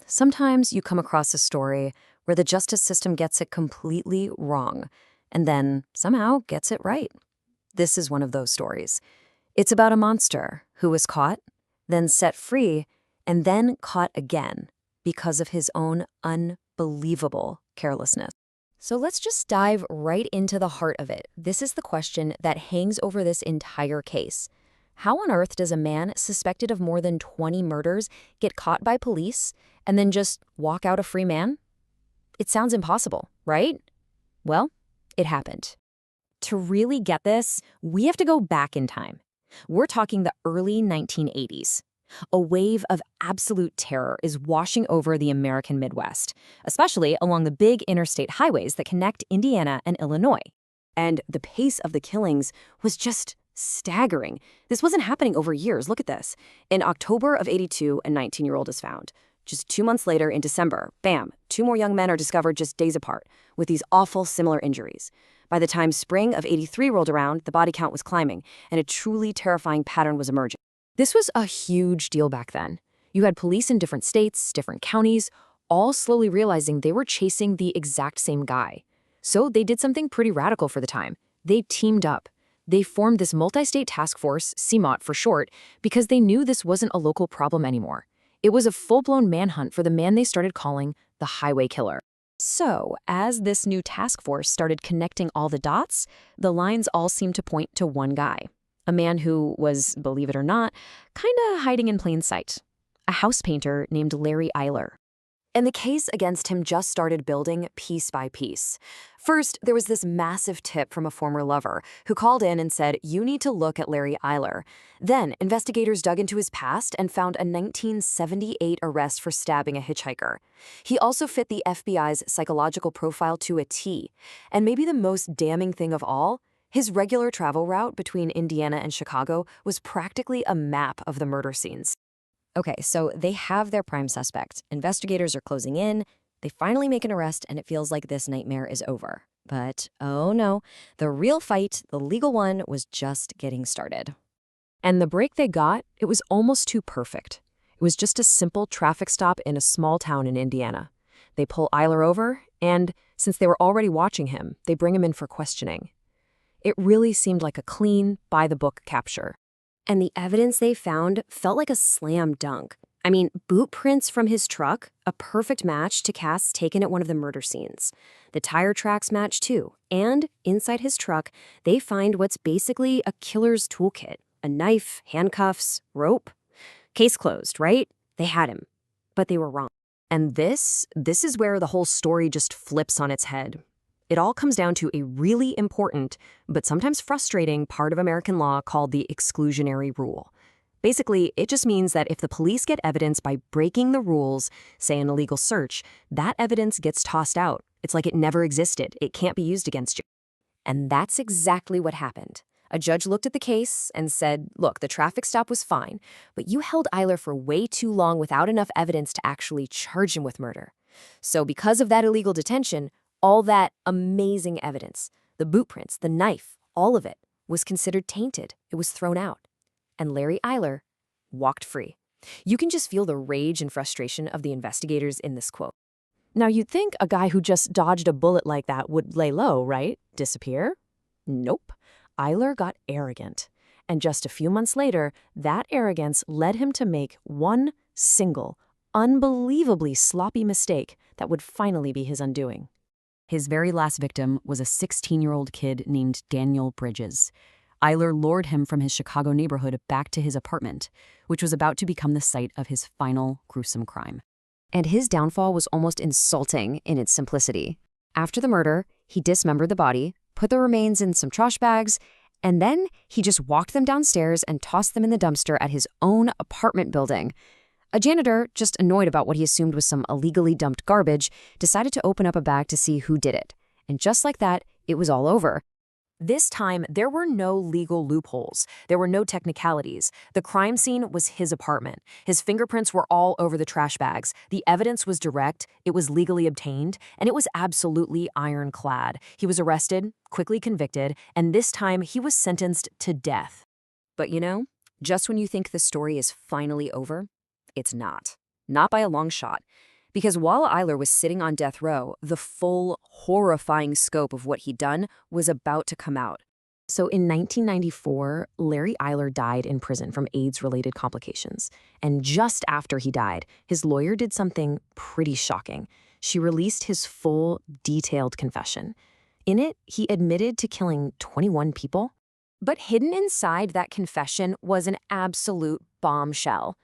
Sometimes you come across a story where the justice system gets it completely wrong and then somehow gets it right. This is one of those stories. It's about a monster who was caught, then set free, and then caught again because of his own unbelievable carelessness. So let's just dive right into the heart of it. This is the question that hangs over this entire case. How on earth does a man suspected of more than 20 murders get caught by police and then just walk out a free man? It sounds impossible, right? Well, it happened. To really get this, we have to go back in time. We're talking the early 1980s. A wave of absolute terror is washing over the American Midwest, especially along the big interstate highways that connect Indiana and Illinois. And the pace of the killings was just staggering. This wasn't happening over years. Look at this. In October of '82, a 19-year-old is found. Just 2 months later, in December, bam, 2 more young men are discovered just days apart with these awful similar injuries. By the time spring of '83 rolled around, the body count was climbing, and a truly terrifying pattern was emerging. This was a huge deal back then. You had police in different states, different counties, all slowly realizing they were chasing the exact same guy. So they did something pretty radical for the time. They teamed up. They formed this multi-state task force, CMOT for short, because they knew this wasn't a local problem anymore. It was a full-blown manhunt for the man they started calling the highway killer. So, as this new task force started connecting all the dots, the lines all seemed to point to one guy. A man who was, believe it or not, kinda hiding in plain sight. A house painter named Larry Eyler. And the case against him just started building piece by piece. First, there was this massive tip from a former lover who called in and said, "You need to look at Larry Eyler." Then, investigators dug into his past and found a 1978 arrest for stabbing a hitchhiker. He also fit the FBI's psychological profile to a T. And maybe the most damning thing of all, his regular travel route between Indiana and Chicago was practically a map of the murder scenes. Okay, so they have their prime suspect. Investigators are closing in. They finally make an arrest, and it feels like this nightmare is over. But, oh no, the real fight, the legal one, was just getting started. And the break they got, it was almost too perfect. It was just a simple traffic stop in a small town in Indiana. They pull Eyler over, and since they were already watching him, they bring him in for questioning. It really seemed like a clean, by-the-book capture. And the evidence they found felt like a slam dunk. I mean, boot prints from his truck, a perfect match to casts taken at one of the murder scenes. The tire tracks match too. And inside his truck, they find what's basically a killer's toolkit. A knife, handcuffs, rope. Case closed, right? They had him. But they were wrong. And this is where the whole story just flips on its head. It all comes down to a really important, but sometimes frustrating part of American law called the exclusionary rule. Basically, it just means that if the police get evidence by breaking the rules, say an illegal search, that evidence gets tossed out. It's like it never existed. It can't be used against you. And that's exactly what happened. A judge looked at the case and said, look, the traffic stop was fine, but you held Eyler for way too long without enough evidence to actually charge him with murder. So because of that illegal detention, all that amazing evidence, the boot prints, the knife, all of it, was considered tainted. It was thrown out. And Larry Eyler walked free. You can just feel the rage and frustration of the investigators in this quote. Now, you'd think a guy who just dodged a bullet like that would lay low, right? Disappear? Nope. Eyler got arrogant. And just a few months later, that arrogance led him to make one single, unbelievably sloppy mistake that would finally be his undoing. His very last victim was a 16-year-old kid named Daniel Bridges. Eyler lured him from his Chicago neighborhood back to his apartment, which was about to become the site of his final gruesome crime. And his downfall was almost insulting in its simplicity. After the murder, he dismembered the body, put the remains in some trash bags, and then he just walked them downstairs and tossed them in the dumpster at his own apartment building. A janitor, just annoyed about what he assumed was some illegally dumped garbage, decided to open up a bag to see who did it. And just like that, it was all over. This time, there were no legal loopholes. There were no technicalities. The crime scene was his apartment. His fingerprints were all over the trash bags. The evidence was direct, it was legally obtained, and it was absolutely ironclad. He was arrested, quickly convicted, and this time he was sentenced to death. But just when you think the story is finally over, it's not. not by a long shot. Because while Eyler was sitting on death row, the full, horrifying scope of what he'd done was about to come out. So in 1994, Larry Eyler died in prison from AIDS-related complications. And just after he died, his lawyer did something pretty shocking. She released his full, detailed confession. In it, he admitted to killing 21 people. But hidden inside that confession was an absolute bombshell.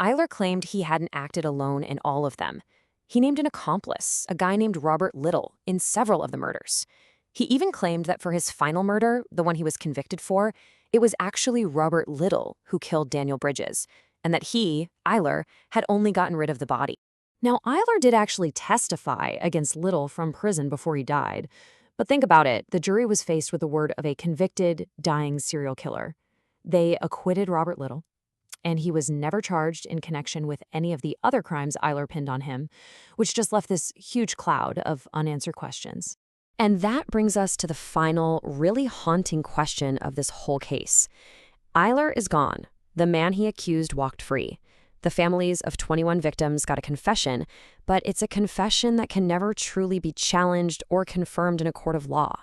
Eyler claimed he hadn't acted alone in all of them. He named an accomplice, a guy named Robert Little, in several of the murders. He even claimed that for his final murder, the one he was convicted for, it was actually Robert Little who killed Daniel Bridges, and that he, Eyler, had only gotten rid of the body. Now, Eyler did actually testify against Little from prison before he died. But think about it, the jury was faced with the word of a convicted, dying serial killer. They acquitted Robert Little, and he was never charged in connection with any of the other crimes Eyler pinned on him, which just left this huge cloud of unanswered questions. And that brings us to the final, really haunting question of this whole case. Eyler is gone. The man he accused walked free. The families of 21 victims got a confession, but it's a confession that can never truly be challenged or confirmed in a court of law.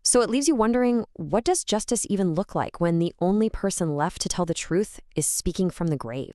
So it leaves you wondering, what does justice even look like when the only person left to tell the truth is speaking from the grave?